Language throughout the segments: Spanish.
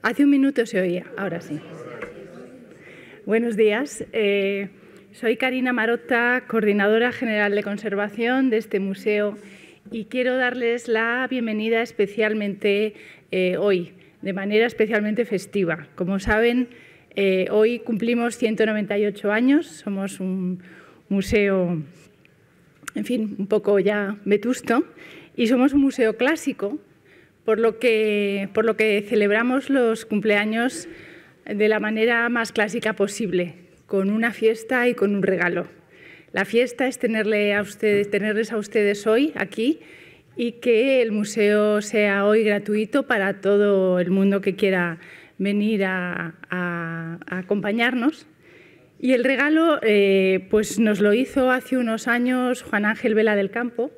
Hace un minuto se oía, ahora sí. Buenos días. Soy Karina Marotta, coordinadora general de conservación de este museo, y quiero darles la bienvenida especialmente hoy, de manera especialmente festiva. Como saben, hoy cumplimos 198 años, somos un museo, en fin, un poco ya vetusto, y somos un museo clásico, por lo que celebramos los cumpleaños de la manera más clásica posible, con una fiesta y con un regalo. La fiesta es tenerles a ustedes hoy aquí y que el museo sea hoy gratuito para todo el mundo que quiera venir a acompañarnos. Y el regalo pues nos lo hizo hace unos años Juan Ángel Vela del Campo,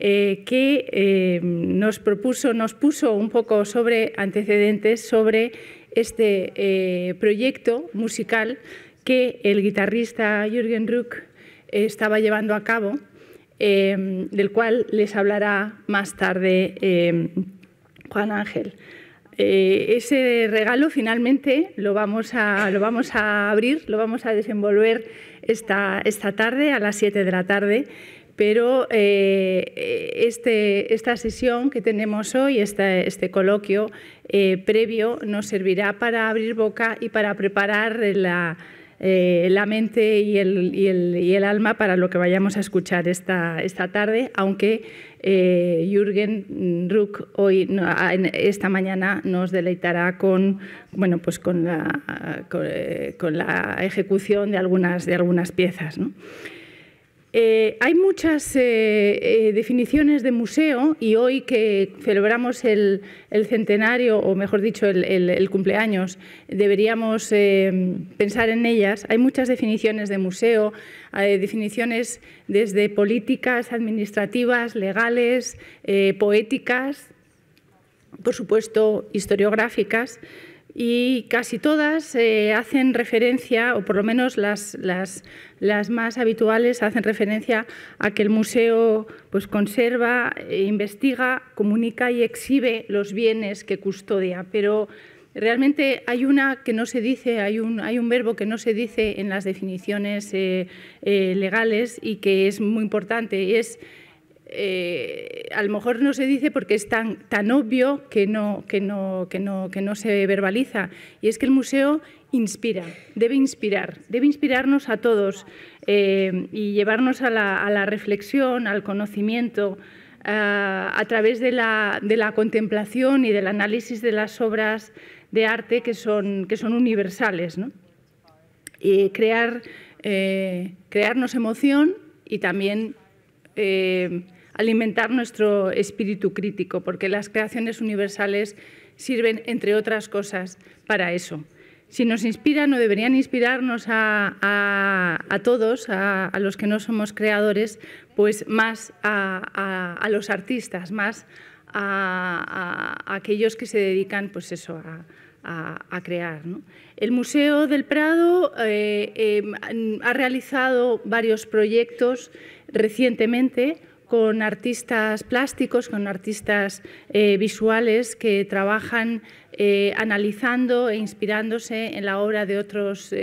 que nos puso un poco sobre antecedentes sobre este proyecto musical que el guitarrista Jürgen Ruck estaba llevando a cabo, del cual les hablará más tarde Juan Ángel. Ese regalo finalmente lo vamos a abrir, lo vamos a desenvolver esta tarde a las 7 de la tarde, pero esta sesión que tenemos hoy, este coloquio previo, nos servirá para abrir boca y para preparar la mente y el alma para lo que vayamos a escuchar esta tarde, aunque Jürgen Ruck esta mañana nos deleitará con la ejecución de algunas piezas, ¿no? Hay muchas definiciones de museo, y hoy que celebramos el centenario, o mejor dicho, el cumpleaños, deberíamos pensar en ellas. Hay muchas definiciones de museo, definiciones desde políticas, administrativas, legales, poéticas, por supuesto, historiográficas. Y casi todas hacen referencia, o por lo menos las más habituales, hacen referencia a que el museo pues, conserva, investiga, comunica y exhibe los bienes que custodia. Pero realmente hay una que no se dice, hay un verbo que no se dice en las definiciones legales y que es muy importante, y es a lo mejor no se dice porque es tan obvio que no se verbaliza, y es que el museo inspira, debe inspirarnos a todos y llevarnos a la reflexión, al conocimiento, a través de la contemplación y del análisis de las obras de arte que son universales, ¿no? Y crearnos emoción y también alimentar nuestro espíritu crítico, porque las creaciones universales sirven, entre otras cosas, para eso. Si nos inspiran, o deberían inspirarnos a todos, a los que no somos creadores, pues más a los artistas, más a aquellos que se dedican pues eso, a crear, ¿no? El Museo del Prado ha realizado varios proyectos recientemente con artistas plásticos, con artistas visuales que trabajan analizando e inspirándose en la obra de otros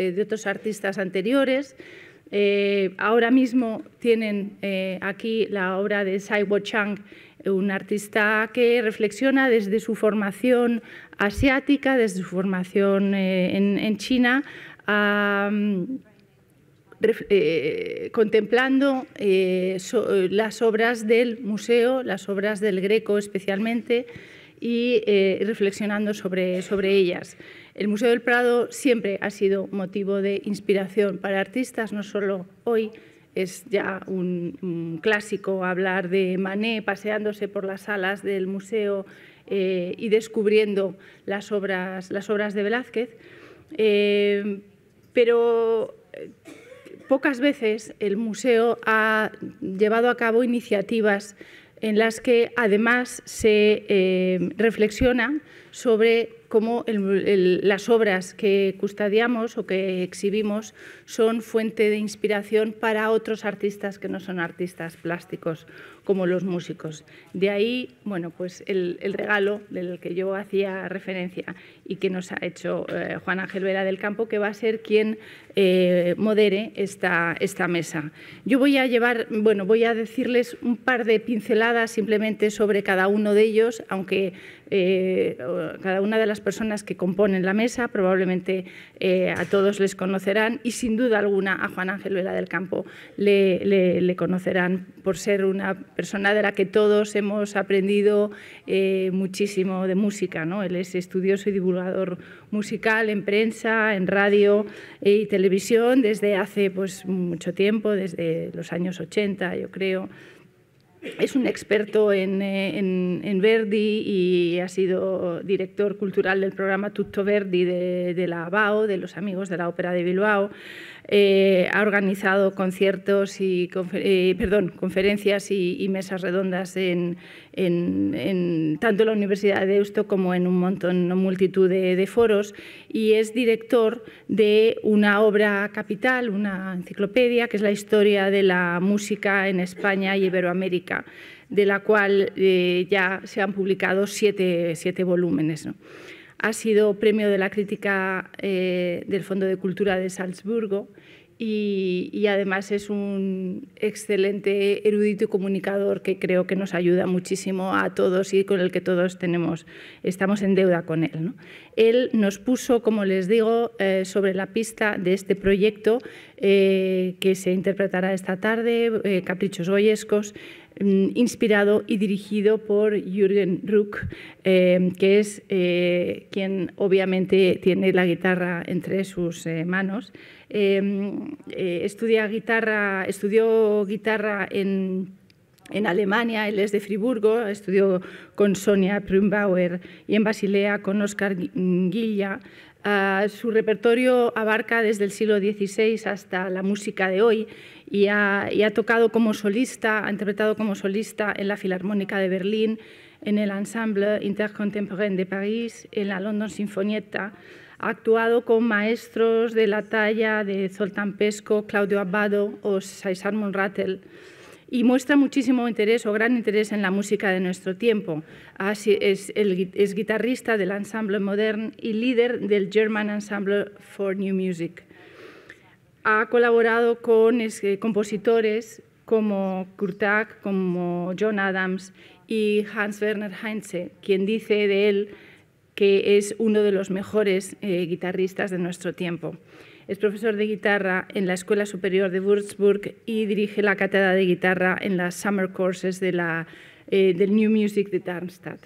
artistas anteriores. Ahora mismo tienen aquí la obra de Saibo Chang, un artista que reflexiona desde su formación asiática, desde su formación en China, contemplando las obras del museo, las obras del Greco especialmente, y reflexionando sobre ellas. El Museo del Prado siempre ha sido motivo de inspiración para artistas, no solo hoy. Es ya un clásico hablar de Manet paseándose por las salas del museo y descubriendo las obras de Velázquez, pero pocas veces el museo ha llevado a cabo iniciativas en las que además se reflexiona sobre cómo las obras que custodiamos o que exhibimos son fuente de inspiración para otros artistas que no son artistas plásticos, como los músicos. De ahí, bueno, pues el regalo del que yo hacía referencia y que nos ha hecho Juan Ángel Vela del Campo, que va a ser quien modere esta mesa. Yo voy a decirles un par de pinceladas simplemente sobre cada uno de ellos, aunque cada una de las personas que componen la mesa probablemente a todos les conocerán, y sin duda alguna a Juan Ángel Vela del Campo le conocerán por ser una persona de la que todos hemos aprendido muchísimo de música, ¿no? Él es estudioso y divulgador musical en prensa, en radio y televisión desde hace pues, mucho tiempo, desde los años 80, yo creo. Es un experto en Verdi y ha sido director cultural del programa Tutto Verdi de la ABAO, de los Amigos de la Ópera de Bilbao. Ha organizado conciertos y conferencias y mesas redondas tanto en la Universidad de Deusto como en una multitud de foros, y es director de una obra capital, una enciclopedia, que es la historia de la música en España y Iberoamérica, de la cual ya se han publicado siete volúmenes, ¿no? Ha sido premio de la crítica del Fondo de Cultura de Salzburgo y además es un excelente erudito y comunicador que creo que nos ayuda muchísimo a todos y con el que todos estamos en deuda con él, ¿no? Él nos puso, como les digo, sobre la pista de este proyecto que se interpretará esta tarde, Caprichos Goyescos, inspirado y dirigido por Jürgen Ruck, que es quien obviamente tiene la guitarra entre sus manos. Estudió guitarra en Alemania, él es de Friburgo, estudió con Sonia Brunbauer, y en Basilea con Oscar Gilla. Su repertorio abarca desde el siglo XVI hasta la música de hoy y ha tocado como solista, ha interpretado como solista en la Filarmónica de Berlín, en el Ensemble Intercontemporain de París, en la London Sinfonietta. Ha actuado con maestros de la talla de Zoltán Pesco, Claudio Abbado o César Monratel, y muestra muchísimo interés o gran interés en la música de nuestro tiempo. Es guitarrista del Ensemble Modern y líder del German Ensemble for New Music. Ha colaborado con compositores como Kurt Tag, como John Adams y Hans Werner Heinze, quien dice de él que es uno de los mejores guitarristas de nuestro tiempo. Es profesor de guitarra en la Escuela Superior de Würzburg y dirige la cátedra de guitarra en las Summer Courses del New Music de Darmstadt.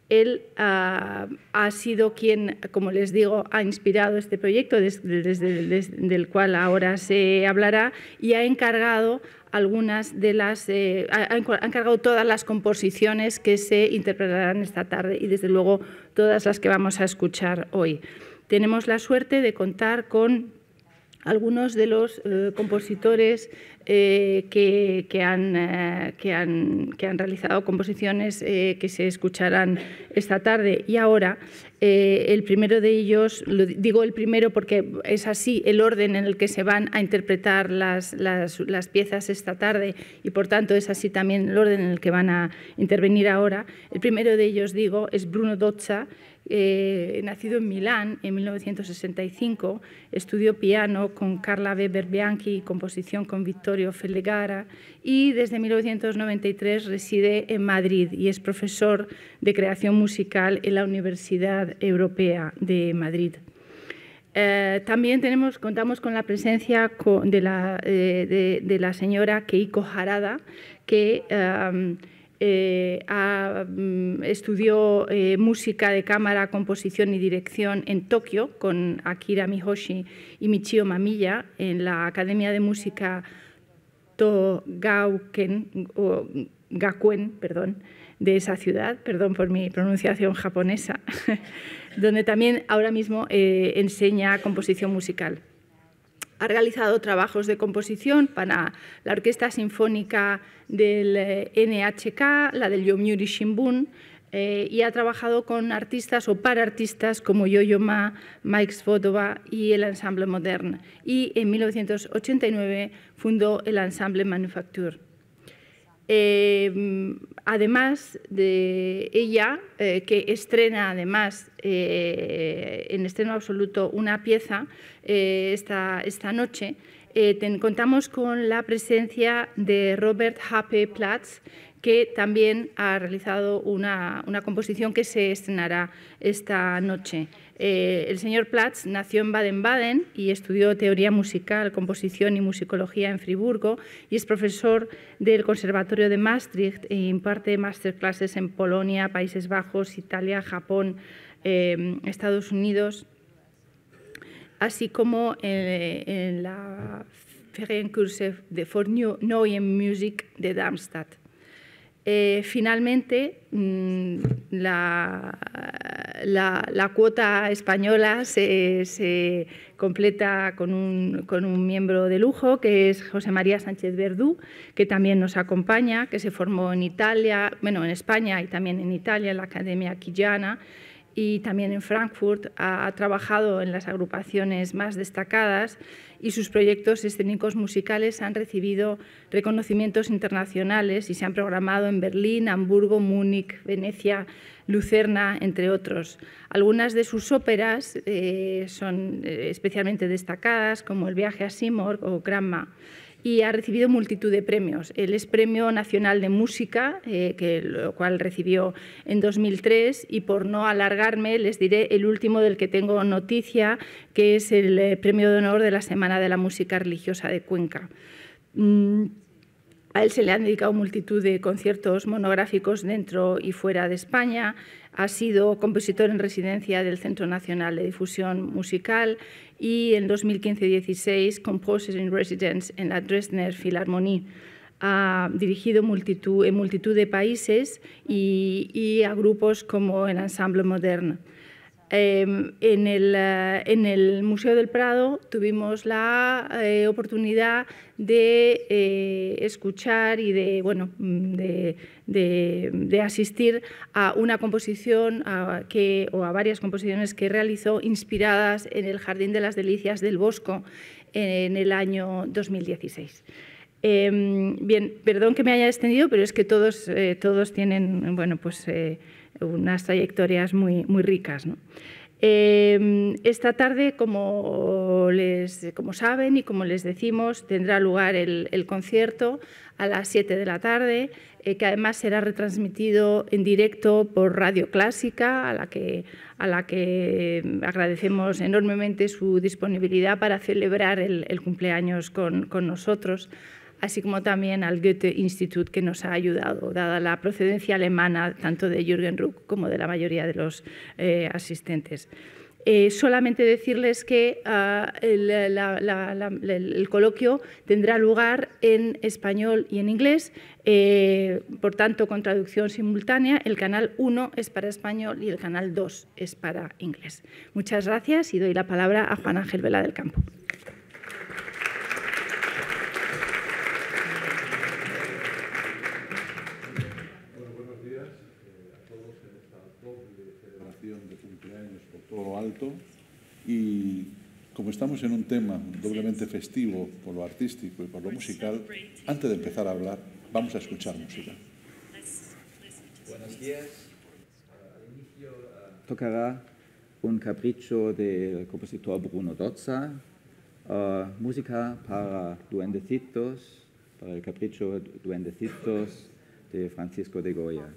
Él ha sido quien, como les digo, ha inspirado este proyecto del cual ahora se hablará, y ha encargado ha encargado todas las composiciones que se interpretarán esta tarde y, desde luego, todas las que vamos a escuchar hoy. Tenemos la suerte de contar con algunos de los compositores que han realizado composiciones que se escucharán esta tarde y ahora. El primero de ellos, digo el primero porque es así el orden en el que se van a interpretar las piezas esta tarde y, por tanto, es así también el orden en el que van a intervenir ahora. El primero de ellos, digo, es Bruno Dozza, nacido en Milán en 1965, estudió piano con Carla Weber Bianchi y composición con Vittorio Fellegara, y desde 1993 reside en Madrid y es profesor de creación musical en la Universidad Europea de Madrid. También contamos con la presencia de la señora Keiko Harada, que estudió música de cámara, composición y dirección en Tokio con Akira Mihoshi y Michio Mamiya en la Academia de Música Gakuen de esa ciudad, perdón por mi pronunciación japonesa, donde también ahora mismo enseña composición musical. Ha realizado trabajos de composición para la Orquesta Sinfónica del NHK, la del Yomiuri Shimbun, y ha trabajado con artistas o para artistas como Yo-Yo Ma, Mike Svodova y el Ensemble Moderne. Y en 1989 fundó el Ensemble Manufacture. Además de ella, que estrena además en estreno absoluto una pieza esta noche, contamos con la presencia de Robert Happe Platz, que también ha realizado una composición que se estrenará esta noche. El señor Platz nació en Baden-Baden y estudió teoría musical, composición y musicología en Friburgo y es profesor del Conservatorio de Maastricht e imparte masterclasses en Polonia, Países Bajos, Italia, Japón, Estados Unidos, así como en la Ferienkurse for Neue Musik de Darmstadt. Finalmente, la cuota española se completa con un miembro de lujo, que es José María Sánchez Verdú, que también nos acompaña, que se formó en Italia, bueno, en España y también en Italia, en la Academia Chigiana, y también en Frankfurt. Ha trabajado en las agrupaciones más destacadas y sus proyectos escénicos musicales han recibido reconocimientos internacionales y se han programado en Berlín, Hamburgo, Múnich, Venecia, Lucerna, entre otros. Algunas de sus óperas son especialmente destacadas, como El viaje a Simorg o Gramma, y ha recibido multitud de premios. Él es Premio Nacional de Música, lo cual recibió en 2003, y por no alargarme les diré el último del que tengo noticia, que es el Premio de Honor de la Semana de la Música Religiosa de Cuenca. A él se le han dedicado multitud de conciertos monográficos dentro y fuera de España. Ha sido compositor en residencia del Centro Nacional de Difusión Musical y en 2015-16 Composer in Residence en la Dresdner Philharmonie. Ha dirigido en multitud de países y a grupos como el Ensemble Moderne. En el Museo del Prado tuvimos la oportunidad de escuchar y de asistir a una composición o a varias composiciones que realizó inspiradas en el Jardín de las Delicias del Bosco en el año 2016. Bien, perdón que me haya extendido, pero es que todos tienen unas trayectorias muy ricas, ¿no? Esta tarde, como saben y como les decimos, tendrá lugar el concierto a las 7 de la tarde, que además será retransmitido en directo por Radio Clásica, a la que agradecemos enormemente su disponibilidad para celebrar el cumpleaños con nosotros, así como también al Goethe-Institut, que nos ha ayudado, dada la procedencia alemana tanto de Jürgen Ruck como de la mayoría de los asistentes. Solamente decirles que el coloquio tendrá lugar en español y en inglés, por tanto, con traducción simultánea. El canal 1 es para español y el canal 2 es para inglés. Muchas gracias y doy la palabra a Juan Ángel Vela del Campo. Alto, y como estamos en un tema doblemente festivo por lo artístico y por lo musical, antes de empezar a hablar, vamos a escuchar música. Buenos días. Al inicio tocará un capricho del compositor Bruno Dozza, música para duendecitos, para el capricho Duendecitos de Francisco de Goya.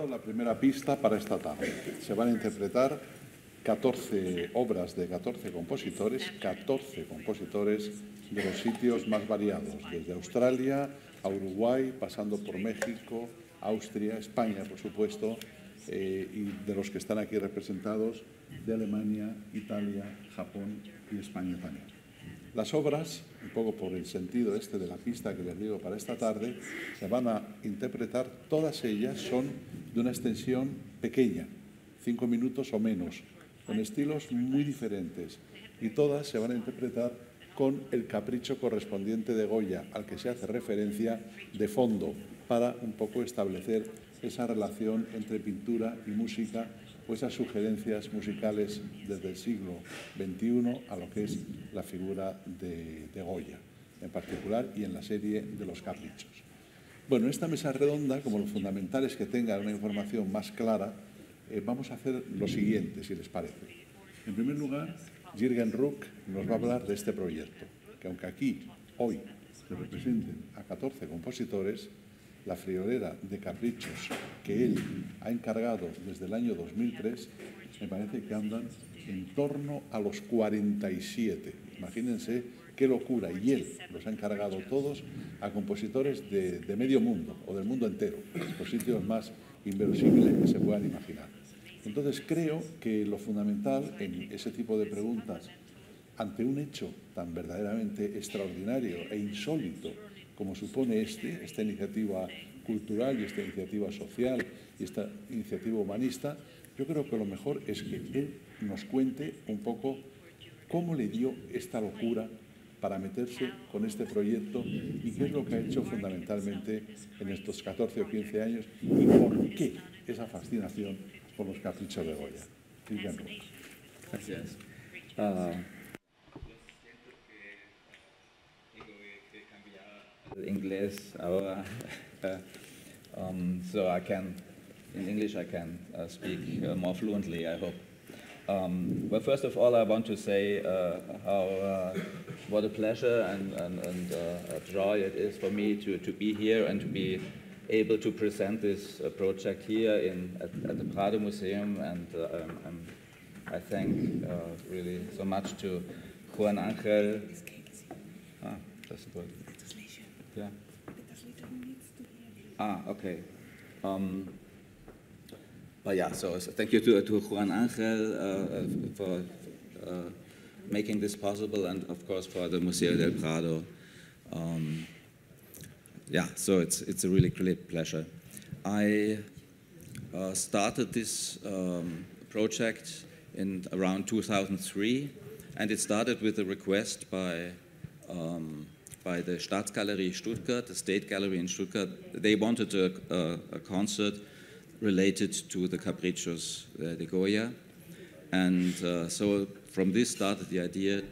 La primera pista para esta tarde. Se van a interpretar 14 obras de 14 compositores de los sitios más variados, desde Australia a Uruguay, pasando por México, Austria, España, por supuesto, y de los que están aquí representados, de Alemania, Italia, Japón y España también. Las obras, un poco por el sentido de la pista que les digo para esta tarde, se van a interpretar, todas ellas son de una extensión pequeña, 5 minutos o menos, con estilos muy diferentes, y todas se van a interpretar con el capricho correspondiente de Goya, al que se hace referencia de fondo, para un poco establecer esa relación entre pintura y música, o esas sugerencias musicales desde el siglo XXI a lo que es la figura de Goya, en particular, y en la serie de los caprichos. Bueno, en esta mesa redonda, como lo fundamental es que tengan una información más clara, vamos a hacer lo siguiente, si les parece. En primer lugar, Jürgen Ruck nos va a hablar de este proyecto, que aunque aquí, hoy, se representen a 14 compositores, la friolera de caprichos que él ha encargado desde el año 2003, me parece que andan en torno a los 47. Imagínense qué locura. Y él los ha encargado todos a compositores de medio mundo o del mundo entero, los sitios más inverosímiles que se puedan imaginar. Entonces creo que lo fundamental en ese tipo de preguntas, ante un hecho tan verdaderamente extraordinario e insólito como supone esta iniciativa cultural y esta iniciativa social y esta iniciativa humanista, yo creo que lo mejor es que él nos cuente un poco cómo le dio esta locura para meterse con este proyecto y qué es lo que ha hecho fundamentalmente en estos 14 o 15 años y por qué esa fascinación por los caprichos de Goya. Gracias. English ahora, so I can, in English I can speak more fluently, I hope. Well, first of all, I want to say what a pleasure and a joy it is for me to be here and to be able to present this project here at the Prado Museum, and I thank really so much to Juan Angel. That's good. Yeah. Okay. But yeah, so thank you to Juan Angel for making this possible, and of course for the Museo del Prado. Yeah, so it's a really great pleasure. I started this project in around 2003, and it started with a request by the Staatsgalerie Stuttgart, the State Gallery in Stuttgart. They wanted a concert related to the Caprichos de Goya. And so from this started the idea.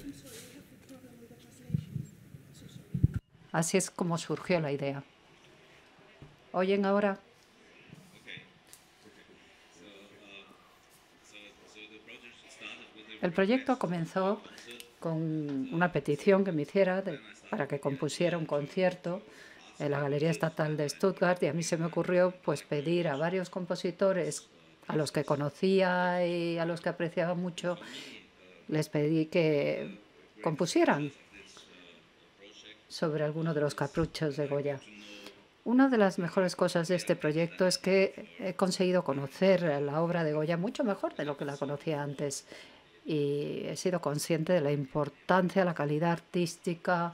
Así es como surgió la idea. ¿Oyen ahora? El proyecto comenzó con una petición que me hiciera para que compusiera un concierto en la Galería Estatal de Stuttgart, y a mí se me ocurrió pues pedir a varios compositores a los que conocía y a los que apreciaba mucho, les pedí que compusieran sobre alguno de los caprichos de Goya. Una de las mejores cosas de este proyecto es que he conseguido conocer la obra de Goya mucho mejor de lo que la conocía antes, y he sido consciente de la importancia, la calidad artística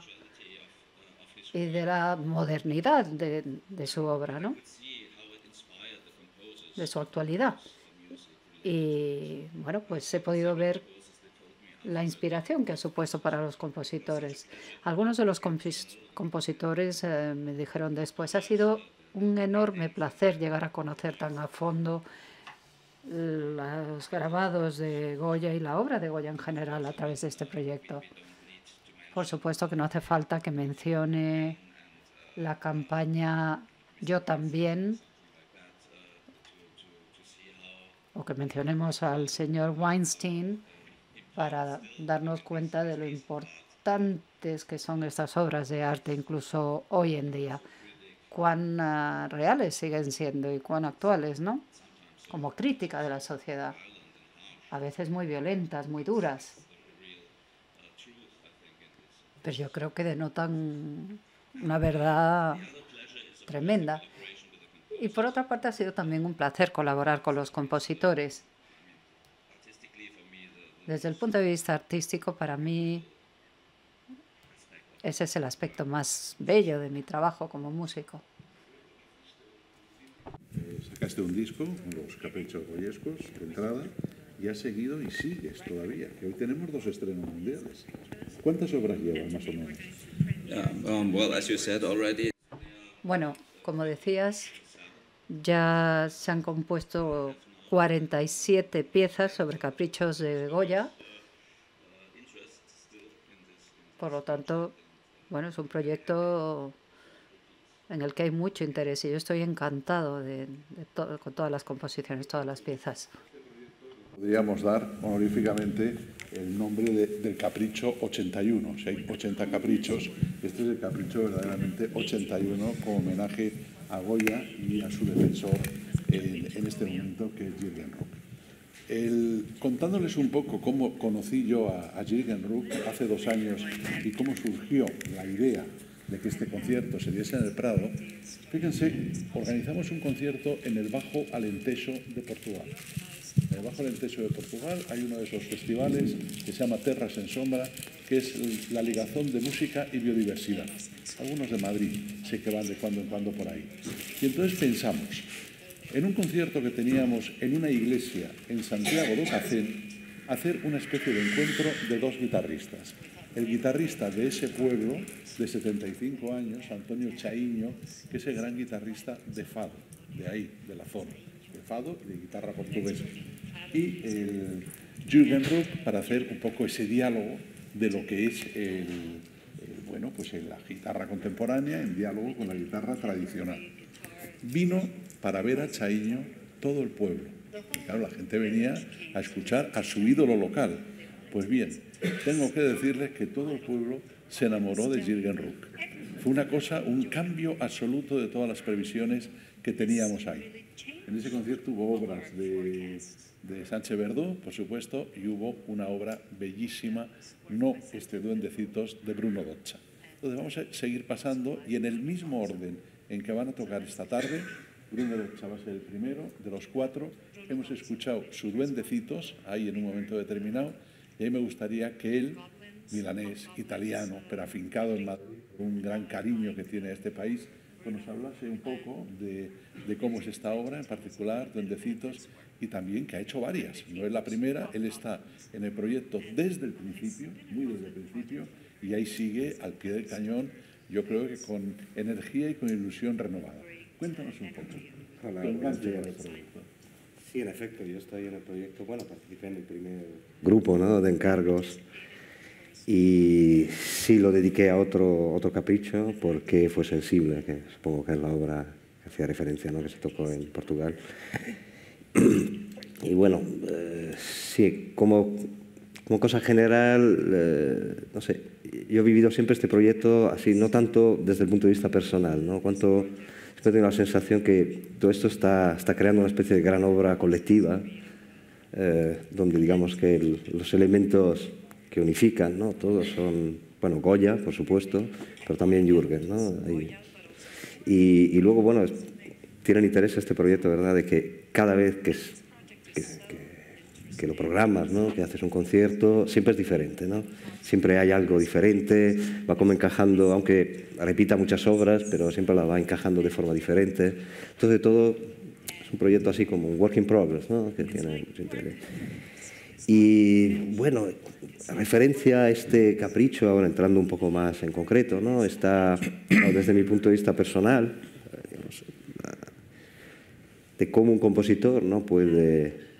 y de la modernidad de su obra, ¿no? De su actualidad. Y bueno, pues he podido ver la inspiración que ha supuesto para los compositores. Algunos de los compositores me dijeron después, ha sido un enorme placer llegar a conocer tan a fondo los grabados de Goya y la obra de Goya en general a través de este proyecto. Por supuesto que no hace falta que mencione la campaña Yo también, o que mencionemos al señor Weinstein, para darnos cuenta de lo importantes que son estas obras de arte, incluso hoy en día. Cuán reales siguen siendo y cuán actuales, ¿no? Como crítica de la sociedad. A veces muy violentas, muy duras. Pero yo creo que denotan una verdad tremenda. Y por otra parte ha sido también un placer colaborar con los compositores. Desde el punto de vista artístico, para mí, ese es el aspecto más bello de mi trabajo como músico. Sacaste un disco, Los Caprichos Goyescos, de entrada, y has seguido y sigues todavía, que hoy tenemos 2 estrenos mundiales. ¿Cuántas obras llevas, más o menos? Well, as you said already. Bueno, como decías, ya se han compuesto 47 piezas sobre caprichos de Goya. Por lo tanto, bueno, es un proyecto en el que hay mucho interés y yo estoy encantado con todas las composiciones, todas las piezas. Podríamos dar honoríficamente el nombre del capricho 81. Si hay 80 caprichos, este es el capricho verdaderamente 81 como homenaje a Goya y a su defensor en este momento, que es Jürgen Ruck. Contándoles un poco cómo conocí yo a Jürgen Ruck hace 2 años y cómo surgió la idea de que este concierto se diese en el Prado, fíjense, organizamos un concierto en el Bajo Alentejo de Portugal. En el Bajo Alentejo de Portugal hay uno de esos festivales que se llama Terras en Sombra, que es la ligazón de música y biodiversidad. Algunos de Madrid, sé que van de cuando en cuando por ahí. Y entonces pensamos, en un concierto que teníamos en una iglesia en Santiago do Cacén, hacer una especie de encuentro de 2 guitarristas. El guitarrista de ese pueblo, de 75 años, Antonio Chaiño, que es el gran guitarrista de fado, de ahí, de la zona, de fado y de guitarra portuguesa. Y Jürgen Ruck, para hacer un poco ese diálogo de lo que es bueno, pues la guitarra contemporánea en diálogo con la guitarra tradicional. Vino para ver a Chaiño todo el pueblo. Y claro, la gente venía a escuchar a su ídolo local. Pues bien, tengo que decirles que todo el pueblo se enamoró de Jürgen Ruck. Fue una cosa, un cambio absoluto de todas las previsiones que teníamos ahí. En ese concierto hubo obras de Sánchez Verdú, por supuesto, y hubo una obra bellísima, No Duendecitos, de Bruno Doccia. Entonces vamos a seguir pasando y en el mismo orden en que van a tocar esta tarde, Bruno Doccia va a ser el primero de los 4. Hemos escuchado su Duendecitos ahí en un momento determinado y a mí me gustaría que él, milanés, italiano, pero afincado en Madrid, con un gran cariño que tiene a este país, pues nos hablase un poco de cómo es esta obra, en particular, Duendecitos, y también que ha hecho varias. No es la primera, él está en el proyecto desde el principio, muy desde el principio, y ahí sigue al pie del cañón, yo creo que con energía y con ilusión renovada. Cuéntanos un poco. Hola, ¿Qué enganche con el proyecto? Sí, en efecto, yo estoy en el proyecto, bueno, participé en el primer grupo, ¿no?, de encargos y sí lo dediqué a otro capricho porque fue sensible, que supongo que es la obra que hacía referencia, ¿no?, que se tocó en Portugal. Y bueno, sí, como como cosa general, no sé, yo he vivido siempre este proyecto así, no tanto desde el punto de vista personal, ¿no? Cuanto siempre tengo la sensación que todo esto está creando una especie de gran obra colectiva, donde digamos que los elementos que unifican, ¿no? Todos son, bueno, Goya, por supuesto, pero también Jürgen, ¿no? Y luego, bueno, tiene interés este proyecto, ¿verdad?, de que cada vez que lo programas, ¿no?, que haces un concierto, siempre es diferente, ¿no? Siempre hay algo diferente, va como encajando, aunque repita muchas obras, pero siempre la va encajando de forma diferente. Entonces, todo es un proyecto así como un work in progress, ¿no?, que tiene mucho interés. Y, bueno, a referencia a este capricho, ahora entrando un poco más en concreto, ¿no?, está, desde mi punto de vista personal, digamos, de cómo un compositor, ¿no?, puede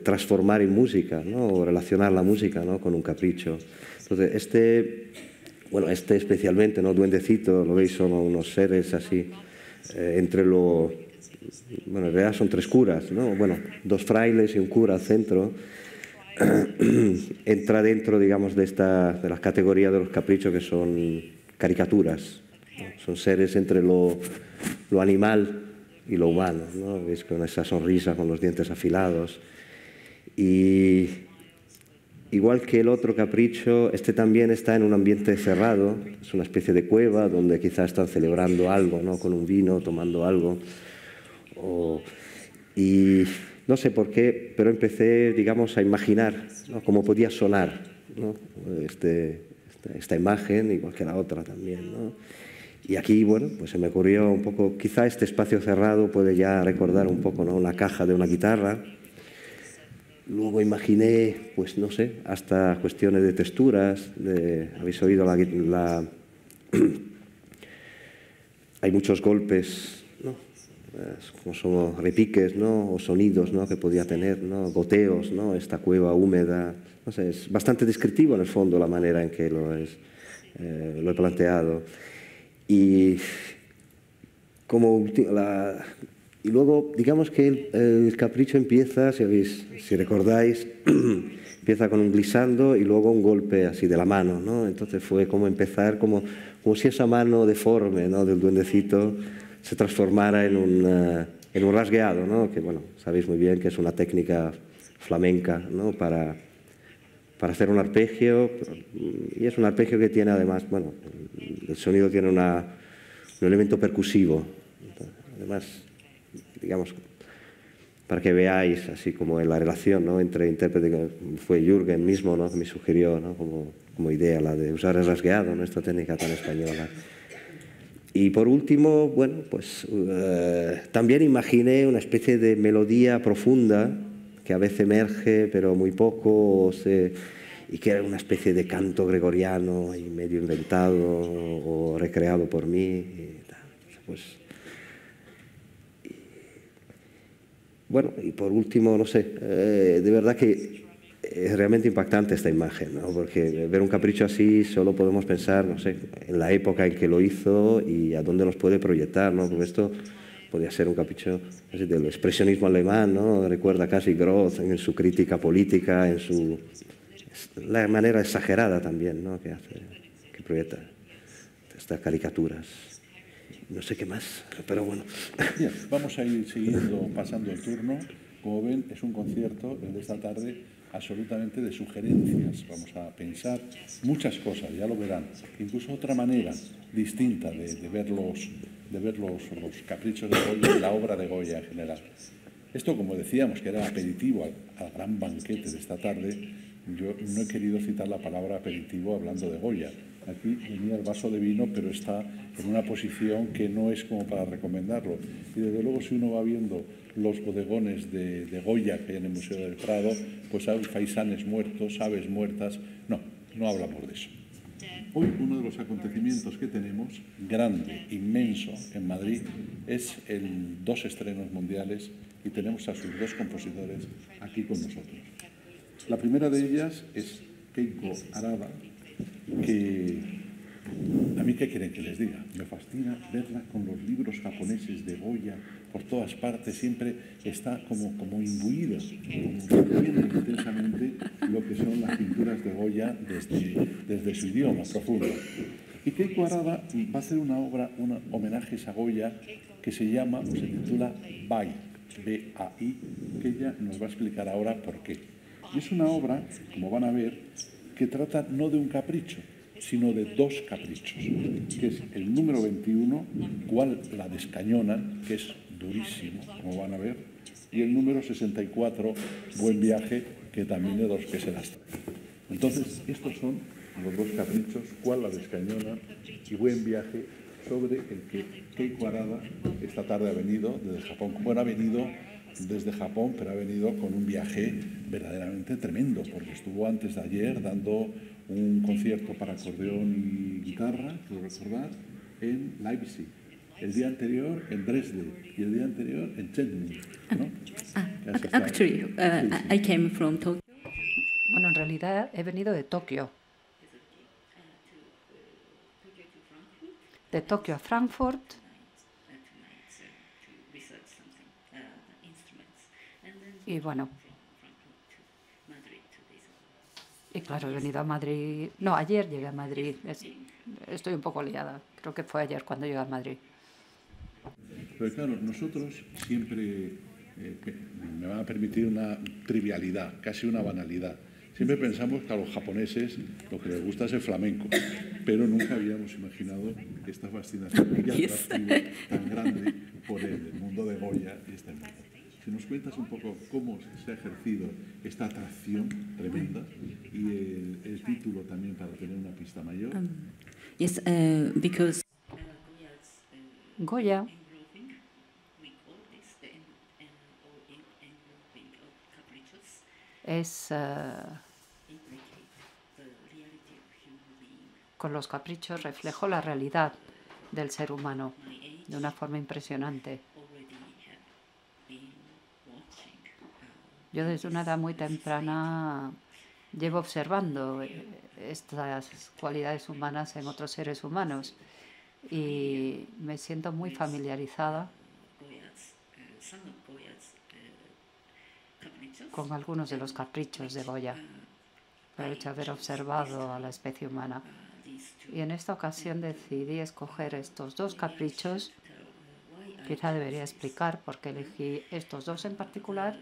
transformar en música, ¿no?, o relacionar la música, ¿no?, con un capricho. Entonces, este especialmente, ¿no?, Duendecito, lo veis, son unos seres así, bueno, en realidad son 3 curas, ¿no? Bueno, 2 frailes y un cura al centro. Entra dentro, digamos, de las categorías de los caprichos, que son caricaturas, ¿no? Son seres entre lo animal y lo humano, ¿no? Veis, con esa sonrisa, con los dientes afilados. Y igual que el otro capricho, este también está en un ambiente cerrado, es una especie de cueva donde quizás están celebrando algo, ¿no?, con un vino, tomando algo. Y no sé por qué, pero empecé, digamos, a imaginar, ¿no?, cómo podía sonar, ¿no?, esta imagen, igual que la otra también, ¿no? Y aquí, bueno, pues se me ocurrió un poco, quizá este espacio cerrado puede ya recordar un poco, ¿no?, una caja de una guitarra. Luego imaginé, pues no sé, hasta cuestiones de texturas, habéis oído hay muchos golpes, ¿no?, como son repiques, ¿no?, o sonidos, ¿no?, que podía tener, ¿no?, goteos, ¿no?, esta cueva húmeda. No sé, es bastante descriptivo en el fondo la manera en que lo he planteado. Y luego, digamos que el capricho empieza, si recordáis, empieza con un glissando y luego un golpe así de la mano, ¿no? Entonces fue como empezar, como si esa mano deforme, ¿no?, del duendecito se transformara en un rasgueado, ¿no?, que, bueno, sabéis muy bien que es una técnica flamenca, ¿no?, para hacer un arpegio, y es un arpegio que tiene además, bueno, el sonido tiene un elemento percusivo. Además, digamos, para que veáis así como en la relación, ¿no?, entre intérprete, fue Jürgen mismo, ¿no?, que me sugirió, ¿no?, como idea la de usar el rasgueado, ¿no?, esta técnica tan española. Y por último, bueno, pues también imaginé una especie de melodía profunda que a veces emerge, pero muy poco, y que era una especie de canto gregoriano y medio inventado o recreado por mí. Y tal. Pues, bueno, y por último, no sé, de verdad que es realmente impactante esta imagen, ¿no?, porque ver un capricho así solo podemos pensar, no sé, en la época en que lo hizo y a dónde nos puede proyectar, ¿no?, porque esto podría ser un capricho así del expresionismo alemán, ¿no?, recuerda casi Groth en su crítica política, la manera exagerada también, ¿no?, que proyecta estas caricaturas. No sé qué más, pero bueno. Bien, vamos a ir pasando el turno. Como ven, es un concierto, el de esta tarde, absolutamente de sugerencias. Vamos a pensar muchas cosas, ya lo verán. Incluso otra manera distinta de ver los caprichos de Goya y la obra de Goya en general. Esto, como decíamos, que era aperitivo al gran banquete de esta tarde, yo no he querido citar la palabra aperitivo hablando de Goya. Aquí venía el vaso de vino, pero está en una posición que no es como para recomendarlo. Y desde luego, si uno va viendo los bodegones de Goya que hay en el Museo del Prado, pues hay faisanes muertos, aves muertas. No hablamos de eso. Hoy uno de los acontecimientos que tenemos, grande, inmenso, en Madrid, es 2 estrenos mundiales y tenemos a sus 2 compositores aquí con nosotros. La primera de ellas es Keiko Arada, que A mí, ¿qué quieren que les diga? Me fascina verla con los libros japoneses de Goya por todas partes. Siempre está como imbuida, como viviendo intensamente lo que son las pinturas de Goya desde su idioma profundo. Y Keiko Arada va a hacer una obra, un homenaje a Goya que se llama, o se titula Bai, B-A-I, que ella nos va a explicar ahora por qué. Y es una obra, como van a ver, que trata no de un capricho, sino de dos caprichos, que es el número 21, cual la descañonan, que es durísimo, como van a ver, y el número 64, Buen Viaje, que también es de los que se las trae. Entonces, estos son los dos caprichos, cual la descañonan y Buen Viaje, sobre el que Keiko Arada esta tarde ha venido desde Japón. Bueno, ha venido desde Japón, pero ha venido con un viaje verdaderamente tremendo, porque estuvo antes de ayer dando un concierto para acordeón y guitarra, quiero recordar, en Leipzig. El día anterior en Dresde y el día anterior en Chengdu, ¿no? Actually, I came from Tokyo. Bueno, en realidad he venido de Tokio. De Tokio a Frankfurt. Y bueno, y claro, he venido a Madrid. No, ayer llegué a Madrid. Estoy un poco liada. Creo que fue ayer cuando llegué a Madrid. Pero claro, nosotros siempre, me van a permitir una trivialidad, casi una banalidad. Siempre pensamos que a los japoneses lo que les gusta es el flamenco, pero nunca habíamos imaginado esta fascinación y atractivo tan grande por el mundo de Goya y este mundo. Si nos cuentas un poco cómo se ha ejercido esta atracción tremenda y el título también para tener una pista mayor. Yes, because Goya es, con los caprichos reflejó la realidad del ser humano de una forma impresionante. Yo desde una edad muy temprana llevo observando estas cualidades humanas en otros seres humanos y me siento muy familiarizada con algunos de los caprichos de Goya, por el hecho de haber observado a la especie humana. Y en esta ocasión decidí escoger estos dos caprichos. Quizá debería explicar por qué elegí estos dos en particular.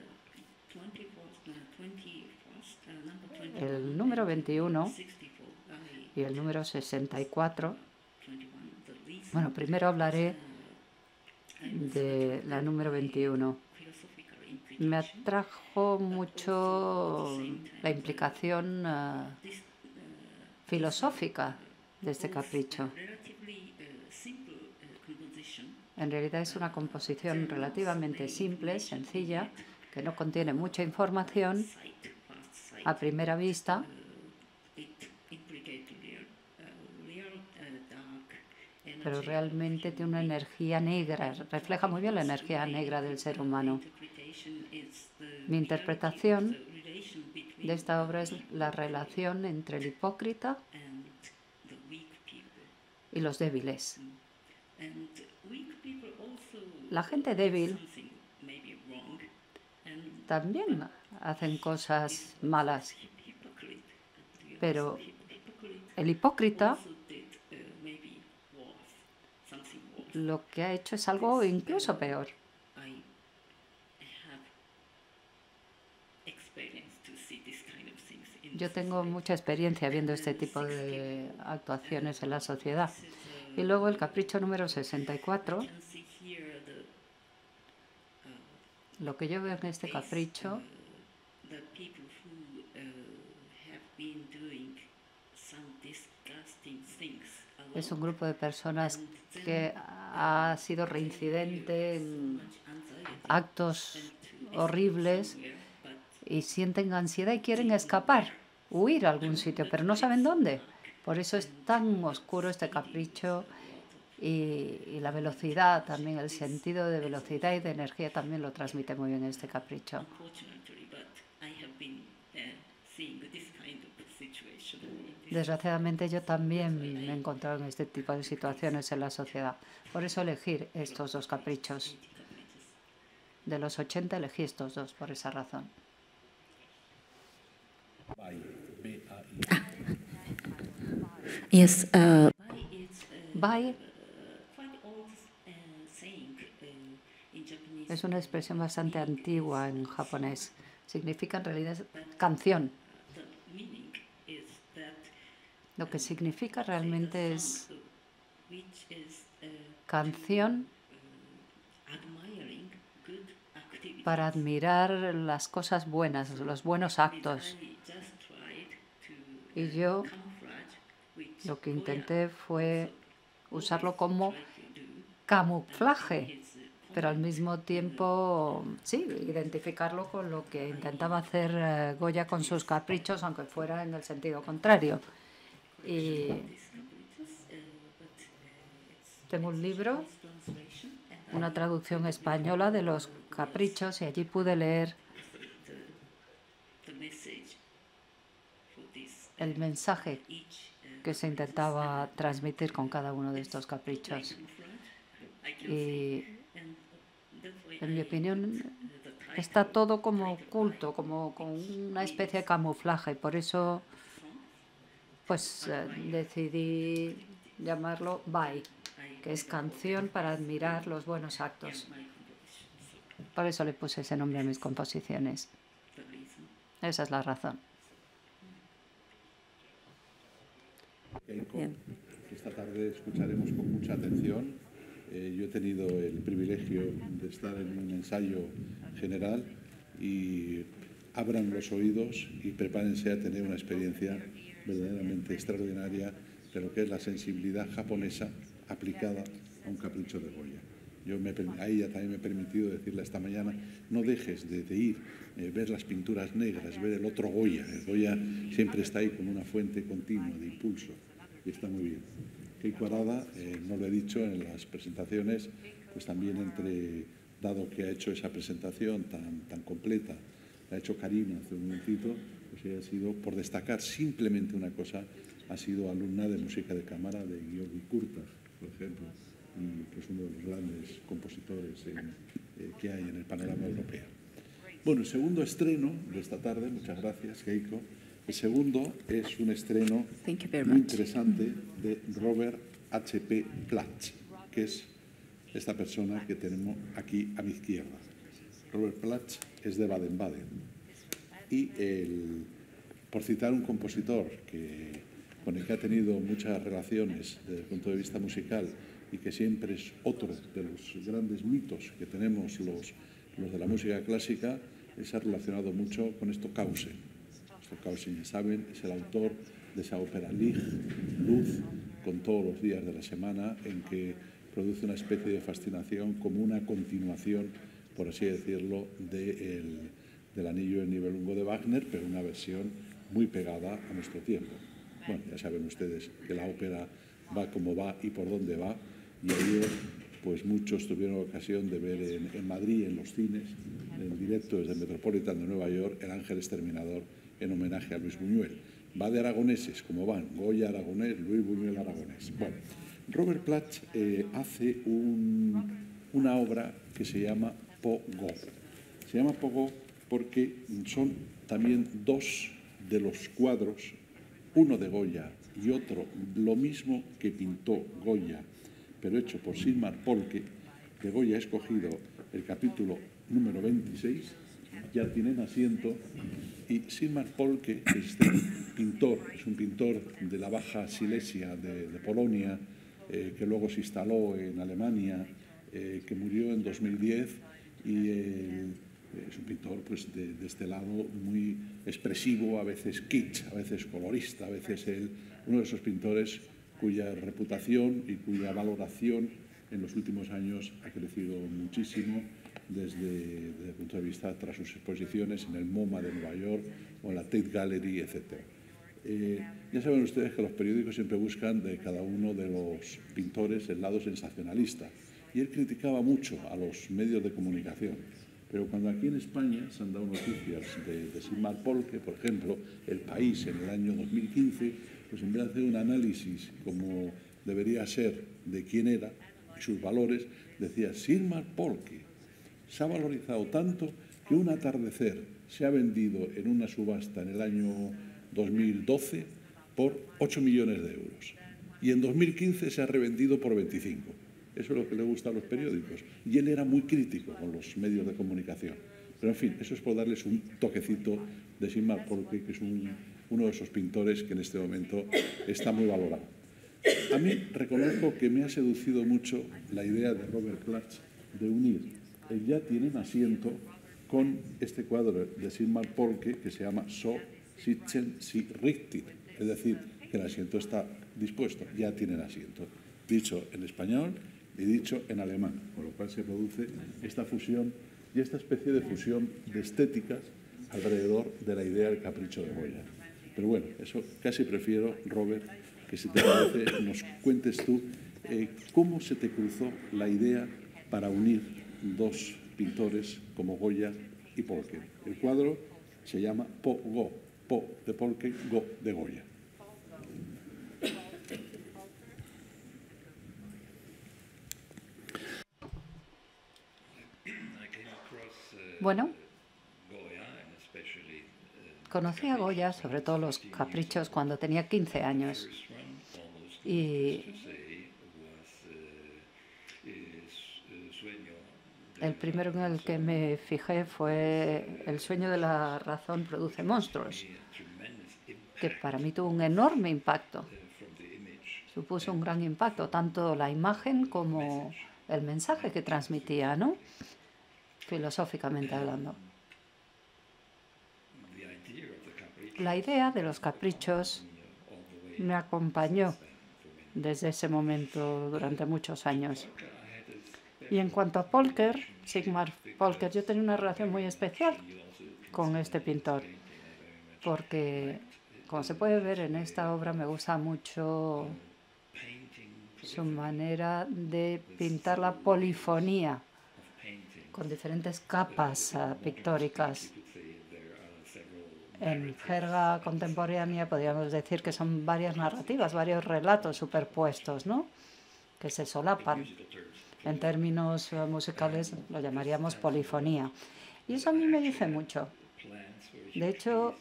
El número 21 y el número 64. Bueno, primero hablaré de la número 21. Me atrajo mucho la implicación filosófica de este capricho. En realidad es una composición relativamente simple, sencilla, que no contiene mucha información a primera vista, pero realmente tiene una energía negra, refleja muy bien la energía negra del ser humano. Mi interpretación de esta obra es la relación entre el hipócrita y los débiles. La gente débil también hacen cosas malas, pero el hipócrita lo que ha hecho es algo incluso peor. Yo tengo mucha experiencia viendo este tipo de actuaciones en la sociedad. Y luego el capricho número 64. Lo que yo veo en este capricho es un grupo de personas que ha sido reincidente en actos horribles y sienten ansiedad y quieren escapar, huir a algún sitio, pero no saben dónde. Por eso es tan oscuro este capricho y la velocidad también, el sentido de velocidad y de energía también lo transmite muy bien este capricho. Desgraciadamente yo también me he encontrado en este tipo de situaciones en la sociedad. Por eso elegí estos dos caprichos. De los 80 elegí estos dos por esa razón. Yes. Bai es una expresión bastante antigua en japonés. Significa en realidad canción. Lo que significa realmente es canción para admirar las cosas buenas, los buenos actos. Y yo lo que intenté fue usarlo como camuflaje, pero al mismo tiempo, sí, identificarlo con lo que intentaba hacer Goya con sus caprichos, aunque fuera en el sentido contrario. Y tengo un libro, una traducción española de los caprichos, y allí pude leer el mensaje que se intentaba transmitir con cada uno de estos caprichos. Y, en mi opinión, está todo como oculto, como con una especie de camuflaje. Por eso, pues decidí llamarlo Bai, que es canción para admirar los buenos actos. Por eso le puse ese nombre a mis composiciones. Esa es la razón. Esta tarde escucharemos con mucha atención. Yo he tenido el privilegio de estar en un ensayo general y abran los oídos y prepárense a tener una experiencia verdaderamente extraordinaria de lo que es la sensibilidad japonesa aplicada a un capricho de Goya. A ella también me he permitido decirle esta mañana, no dejes de ir, ver las pinturas negras, ver el otro Goya. El Goya siempre está ahí como una fuente continua de impulso y está muy bien. Keiko Arada, no lo he dicho en las presentaciones, pues también dado que ha hecho esa presentación tan completa, la ha hecho Karina hace un momentito, pues ella ha sido, por destacar simplemente una cosa, ha sido alumna de música de cámara de György Kurtág, por ejemplo, y que es uno de los grandes compositores que hay en el panorama europeo. Bueno, el segundo estreno de esta tarde, muchas gracias, Keiko. El segundo es un estreno muy interesante de Robert H.P. Platsch, que es esta persona que tenemos aquí a mi izquierda. Robert Platsch es de Baden-Baden. Y por citar un compositor con el que ha tenido muchas relaciones desde el punto de vista musical y que siempre es otro de los grandes mitos que tenemos los de la música clásica, se ha relacionado mucho con Stockhausen. Stockhausen, ya saben, es el autor de esa ópera Licht, Luz, con todos los días de la semana, en que produce una especie de fascinación como una continuación, por así decirlo, del Anillo en Nibelungo de Wagner, pero una versión muy pegada a nuestro tiempo. Bueno, ya saben ustedes que la ópera va como va y por dónde va, y ayer pues muchos tuvieron ocasión de ver en Madrid, en los cines, en directo desde el Metropolitan de Nueva York, El Ángel Exterminador, en homenaje a Luis Buñuel. Va de aragoneses, como van, Goya aragonés, Luis Buñuel aragonés. Bueno, Robert Platsch hace una obra que se llama Pogo. Se llama Pogo porque son también dos de los cuadros, uno de Goya y otro lo mismo que pintó Goya, pero hecho por Sigmar Polke. De Goya ha escogido el capítulo número 26, ya tienen asiento, y Sigmar Polke, este pintor, es un pintor de la Baja Silesia de Polonia, que luego se instaló en Alemania, que murió en 2010, y es un pintor pues, de este lado muy expresivo, a veces kitsch, a veces colorista, a veces uno de esos pintores cuya reputación y cuya valoración en los últimos años ha crecido muchísimo desde el punto de vista tras sus exposiciones en el MoMA de Nueva York o en la Tate Gallery, etc. Ya saben ustedes que los periódicos siempre buscan de cada uno de los pintores el lado sensacionalista, y él criticaba mucho a los medios de comunicación. Pero cuando aquí en España se han dado noticias de Sigmar Polke, por ejemplo, El País en el año 2015 pues en vez de hacer un análisis como debería ser de quién era y sus valores, decía: Sigmar Polke se ha valorizado tanto que un atardecer se ha vendido en una subasta en el año 2012 por 8 millones de euros y en 2015 se ha revendido por 25. Eso es lo que le gusta a los periódicos. Y él era muy crítico con los medios de comunicación. Pero, en fin, eso es por darles un toquecito de Sigmar Polke, que es uno de esos pintores que en este momento está muy valorado. A mí reconozco que me ha seducido mucho la idea de Robert Clatch de unir el Ya tienen asiento con este cuadro de Sigmar Polke que se llama So sitzen sie richtig, es decir, que el asiento está dispuesto, ya tienen asiento, dicho en español y dicho en alemán, con lo cual se produce esta fusión y esta especie de fusión de estéticas alrededor de la idea del capricho de Goya. Pero bueno, eso casi prefiero, Robert, que si te parece nos cuentes tú cómo se te cruzó la idea para unir dos pintores como Goya y Polke. El cuadro se llama Po-Go, Po de Polke, Go de Goya. Bueno, conocí a Goya, sobre todo los caprichos, cuando tenía 15 años. Y el primero en el que me fijé fue El sueño de la razón produce monstruos, que para mí tuvo un enorme impacto. Supuso un gran impacto, tanto la imagen como el mensaje que transmitía, ¿no? Filosóficamente hablando. La idea de los caprichos me acompañó desde ese momento durante muchos años. Y en cuanto a Polke, Sigmar Polke, yo tenía una relación muy especial con este pintor, porque, como se puede ver en esta obra, me gusta mucho su manera de pintar la polifonía, con diferentes capas pictóricas. En jerga contemporánea podríamos decir que son varias narrativas, varios relatos superpuestos, ¿no?, que se solapan. En términos musicales lo llamaríamos polifonía. Y eso a mí me dice mucho. De hecho,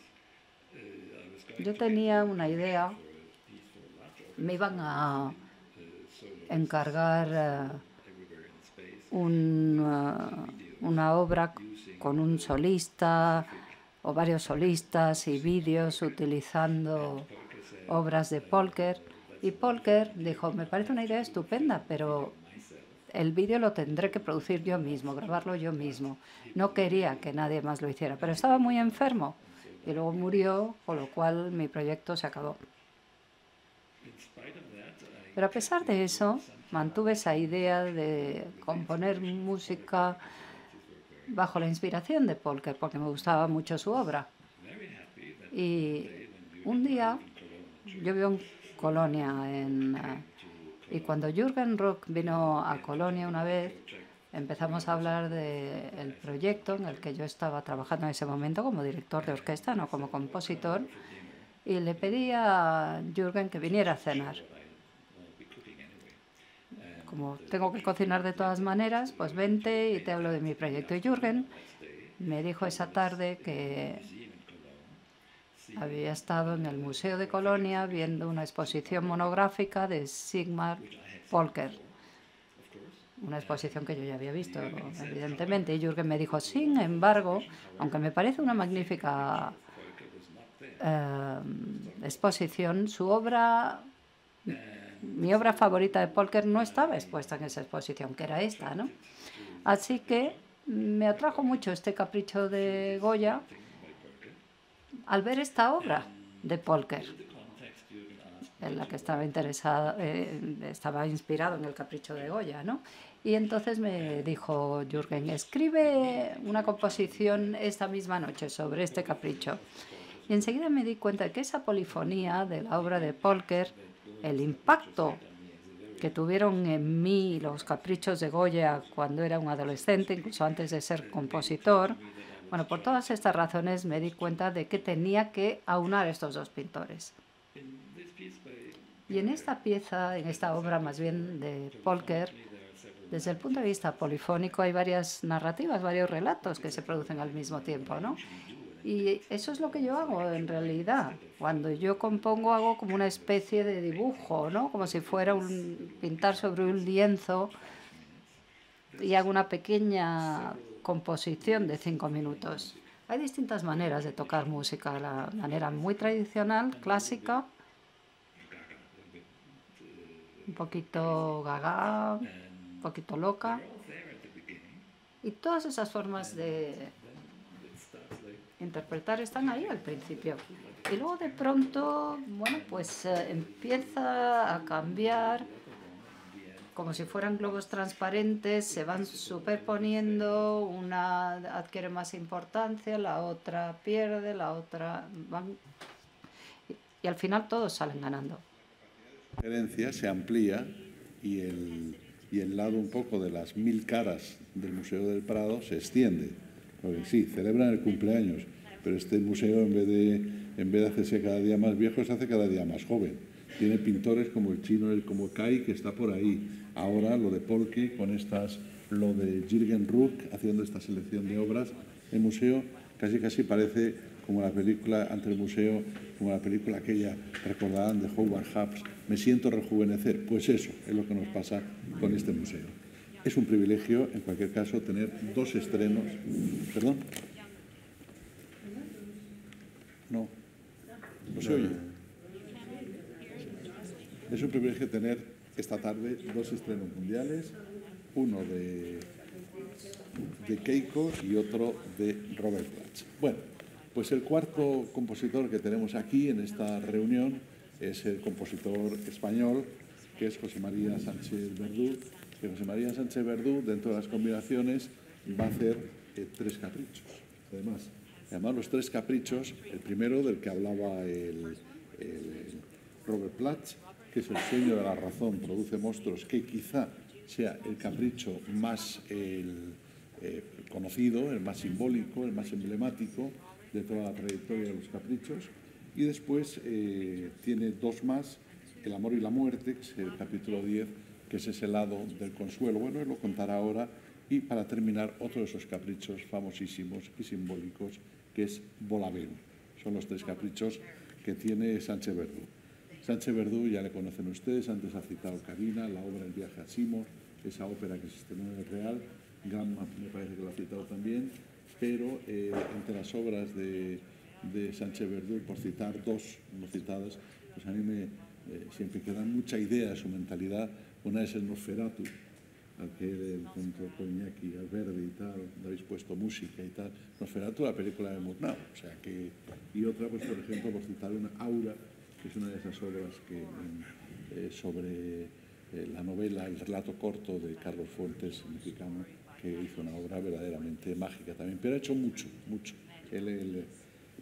yo tenía una idea. Me iban a encargar una obra con un solista o varios solistas y vídeos utilizando obras de Polke. Y Polke dijo: me parece una idea estupenda, pero el vídeo lo tendré que producir yo mismo, grabarlo yo mismo. No quería que nadie más lo hiciera, pero estaba muy enfermo y luego murió, con lo cual mi proyecto se acabó. Pero a pesar de eso, mantuve esa idea de componer música bajo la inspiración de Polke, porque me gustaba mucho su obra. Y un día, yo vivo en Colonia, y cuando Jürgen Rock vino a Colonia una vez, empezamos a hablar del proyecto en el que yo estaba trabajando en ese momento como director de orquesta, no como compositor, y le pedí a Jürgen que viniera a cenar. Como tengo que cocinar de todas maneras, pues vente y te hablo de mi proyecto. Y Jürgen me dijo esa tarde que había estado en el Museo de Colonia viendo una exposición monográfica de Sigmar Polke. Una exposición que yo ya había visto, evidentemente. Y Jürgen me dijo: sin embargo, aunque me parece una magnífica exposición, su obra, mi obra favorita de Polke, no estaba expuesta en esa exposición, que era esta, ¿no? Así que me atrajo mucho este capricho de Goya al ver esta obra de Polke, en la que estaba estaba inspirado en el capricho de Goya, ¿no? Y entonces me dijo Jürgen: escribe una composición esta misma noche sobre este capricho. Y enseguida me di cuenta de que esa polifonía de la obra de Polke, el impacto que tuvieron en mí los caprichos de Goya cuando era un adolescente, incluso antes de ser compositor, bueno, por todas estas razones me di cuenta de que tenía que aunar estos dos pintores. Y en esta pieza, en esta obra más bien de Polker, desde el punto de vista polifónico hay varias narrativas, varios relatos que se producen al mismo tiempo, ¿no? Y eso es lo que yo hago en realidad. Cuando yo compongo hago como una especie de dibujo, ¿no? Como si fuera pintar sobre un lienzo, y hago una pequeña composición de 5 minutos. Hay distintas maneras de tocar música, la manera muy tradicional, clásica, un poquito gaga, un poquito loca, y todas esas formas de interpretar están ahí al principio. Y luego de pronto, bueno, pues empieza a cambiar, como si fueran globos transparentes, se van superponiendo, una adquiere más importancia, la otra pierde, la otra y al final todos salen ganando. La gerencia se amplía y el lado un poco de las 1000 caras del Museo del Prado se extiende. Porque sí, celebran el cumpleaños, pero este museo en vez de hacerse cada día más viejo, se hace cada día más joven. Tiene pintores como el chino, como Kai, que está por ahí. Ahora lo de Polke, lo de Jürgen Ruck, haciendo esta selección de obras. El museo casi parece como la película ante el museo, como la película aquella, recordarán, de Howard Hawks, Me siento rejuvenecer. Pues eso es lo que nos pasa con este museo. Es un privilegio, en cualquier caso, tener 2 estrenos. ¿Perdón? No. ¿No se oye? Es un privilegio tener esta tarde 2 estrenos mundiales, uno de Keiko y otro de Robert Plant. Bueno, pues el cuarto compositor que tenemos aquí en esta reunión es el compositor español, que es José María Sánchez Verdú. Que José María Sánchez Verdú, dentro de las combinaciones, va a hacer 3 caprichos. Además, los 3 caprichos, el primero del que hablaba el Robert Plant, que es el sueño de la razón produce monstruos, que quizá sea el capricho más conocido, el más simbólico, el más emblemático de toda la trayectoria de los caprichos. Y después tiene 2 más, El amor y la muerte, que es el capítulo 10, que es ese lado del consuelo. Bueno, él lo contará ahora. Y para terminar, otro de esos caprichos famosísimos y simbólicos, que es Bolavero. Son los 3 caprichos que tiene Sánchez Verdú. Sánchez Verdú ya le conocen ustedes, antes ha citado Karina, la obra El viaje a Seymour, esa ópera que se estrenó en el Real, Gamma me parece que lo ha citado también, pero entre las obras de Sánchez Verdú, por citar 2 no citadas, pues a mí siempre queda mucha idea de su mentalidad. Una es el Nosferatu, al que junto con Iñaki Alberdi y tal, habéis puesto música y tal. Nosferatu, la película de Murnau, o sea que, y otra, pues por ejemplo, por citar una, Aura, que es una de esas obras sobre la novela, el relato corto de Carlos Fuentes, mexicano, que hizo una obra verdaderamente mágica también, pero ha hecho mucho. Pero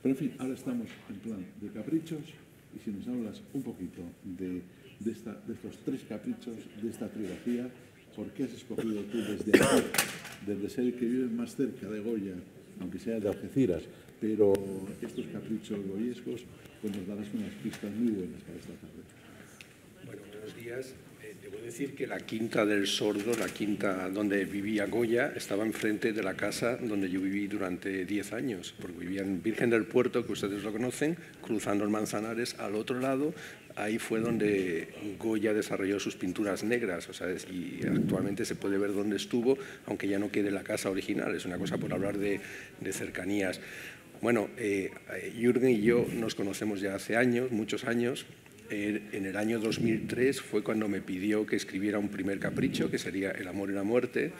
en fin, ahora estamos en plan de caprichos, y si nos hablas un poquito de estos 3 caprichos, de esta trilogía, ¿por qué has escogido tú desde aquí, desde ser el que vive más cerca de Goya, aunque sea de Algeciras, pero estos caprichos goyescos, pues nos darás unas pistas muy buenas para esta tarde? Bueno, buenos días. Debo decir que la Quinta del Sordo, la quinta donde vivía Goya, estaba enfrente de la casa donde yo viví durante 10 años, porque vivía en Virgen del Puerto, que ustedes lo conocen, cruzando el Manzanares al otro lado. Ahí fue donde Goya desarrolló sus pinturas negras, o sea, y actualmente se puede ver dónde estuvo, aunque ya no quede la casa original. Es una cosa por hablar de cercanías. Bueno, Jürgen y yo nos conocemos ya hace años, muchos años. En el año 2003 fue cuando me pidió que escribiera un primer capricho, que sería El amor y la muerte.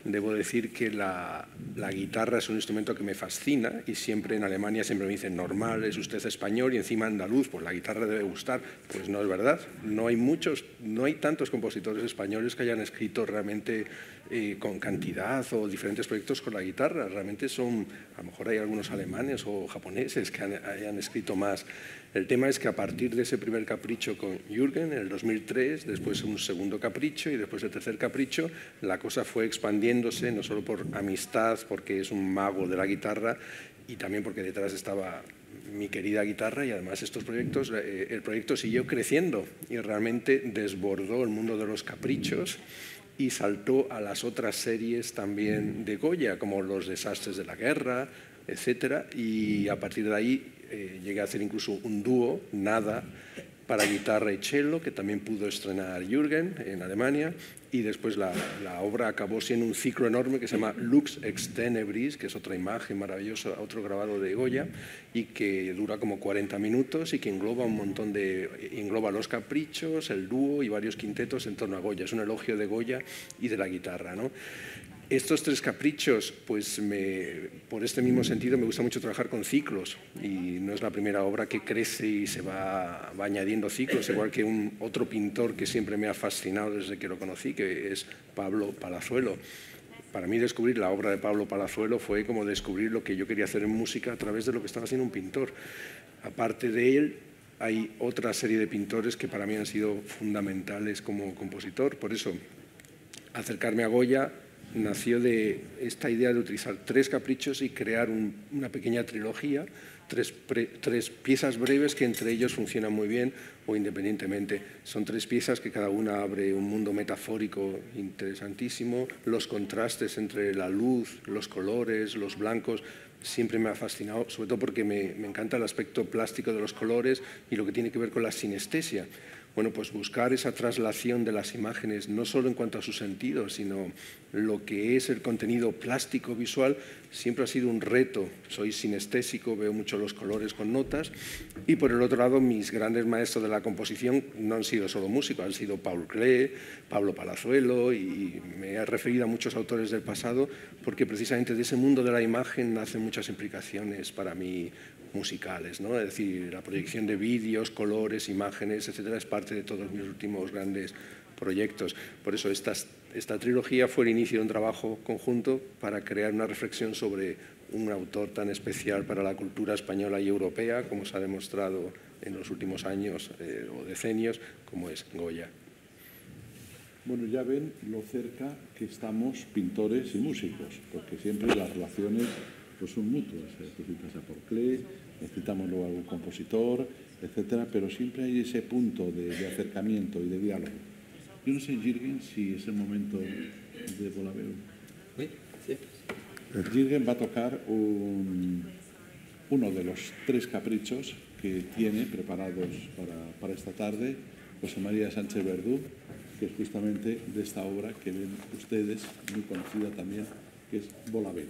Debo decir que la guitarra es un instrumento que me fascina y siempre en Alemania siempre me dicen, normal, es usted español y encima andaluz, pues la guitarra debe gustar. Pues no es verdad, no hay tantos compositores españoles que hayan escrito realmente con cantidad o diferentes proyectos con la guitarra. Realmente a lo mejor hay algunos alemanes o japoneses que hayan escrito más. El tema es que a partir de ese primer capricho con Jürgen, en el 2003, después un segundo capricho y después el tercer capricho, la cosa fue expandiéndose, no solo por amistad, porque es un mago de la guitarra, y también porque detrás estaba mi querida guitarra, y además estos proyectos, el proyecto siguió creciendo y realmente desbordó el mundo de los caprichos y saltó a las otras series también de Goya, como Los desastres de la guerra, etcétera, y a partir de ahí llegué a hacer incluso un dúo, Nada, para guitarra y cello, que también pudo estrenar Jürgen en Alemania, y después la obra acabó siendo un ciclo enorme que se llama Lux ex tenebris, que es otra imagen maravillosa, otro grabado de Goya, y que dura como 40 minutos y que engloba un montón engloba los caprichos, el dúo y varios quintetos en torno a Goya. Es un elogio de Goya y de la guitarra, ¿no? Estos tres caprichos, pues por este mismo sentido me gusta mucho trabajar con ciclos, y no es la primera obra que crece y se va añadiendo ciclos, igual que otro pintor que siempre me ha fascinado desde que lo conocí, que es Pablo Palazuelo. Para mí descubrir la obra de Pablo Palazuelo fue como descubrir lo que yo quería hacer en música a través de lo que estaba haciendo un pintor. Aparte de él, hay otra serie de pintores que para mí han sido fundamentales como compositor. Por eso, acercarme a Goya nació de esta idea de utilizar tres caprichos y crear una pequeña trilogía, tres piezas breves que entre ellos funcionan muy bien o independientemente. Son tres piezas que cada una abre un mundo metafórico interesantísimo. Los contrastes entre la luz, los colores, los blancos, siempre me ha fascinado, sobre todo porque me encanta el aspecto plástico de los colores y lo que tiene que ver con la sinestesia. Bueno, pues buscar esa traslación de las imágenes, no solo en cuanto a su sentido, sino lo que es el contenido plástico visual, siempre ha sido un reto. Soy sinestésico, veo mucho los colores con notas, y por el otro lado, mis grandes maestros de la composición no han sido solo músicos, han sido Paul Klee, Pablo Palazuelo, y me he referido a muchos autores del pasado, porque precisamente de ese mundo de la imagen nacen muchas implicaciones para mí musicales, ¿no? Es decir, la proyección de vídeos, colores, imágenes, etcétera, es parte de todos mis últimos grandes proyectos. Por eso esta trilogía fue el inicio de un trabajo conjunto para crear una reflexión sobre un autor tan especial para la cultura española y europea, como se ha demostrado en los últimos años o decenios, como es Goya. Bueno, ya ven lo cerca que estamos pintores y músicos, porque siempre las relaciones pues son mutuas. Tú citas a Paul Klee, citamos luego a algún compositor, etcétera, pero siempre hay ese punto de acercamiento y de diálogo. Yo no sé, Jürgen, si es el momento de Bolaveu. Sí. Jürgen va a tocar uno de los tres caprichos que tiene preparados para esta tarde, José María Sánchez Verdú, que es justamente de esta obra que ven ustedes, muy conocida también, que es Bolaveu.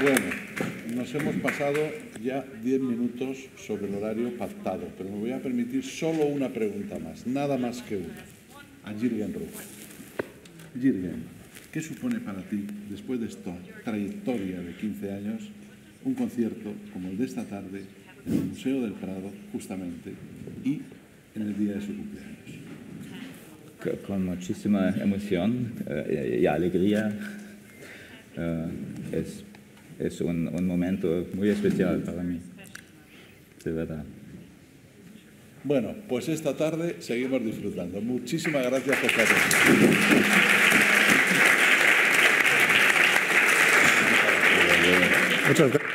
Bueno, nos hemos pasado ya 10 minutos sobre el horario pactado, pero me voy a permitir solo una pregunta más, nada más que una, a Jürgen Ruf. Jürgen, ¿qué supone para ti, después de esta trayectoria de 15 años, un concierto como el de esta tarde en el Museo del Prado, justamente, y en el día de su cumpleaños? Con muchísima emoción y alegría. Es un momento muy especial para mí, de verdad. Bueno, pues esta tarde seguimos disfrutando. Muchísimas gracias por estar aquí. Muchas gracias.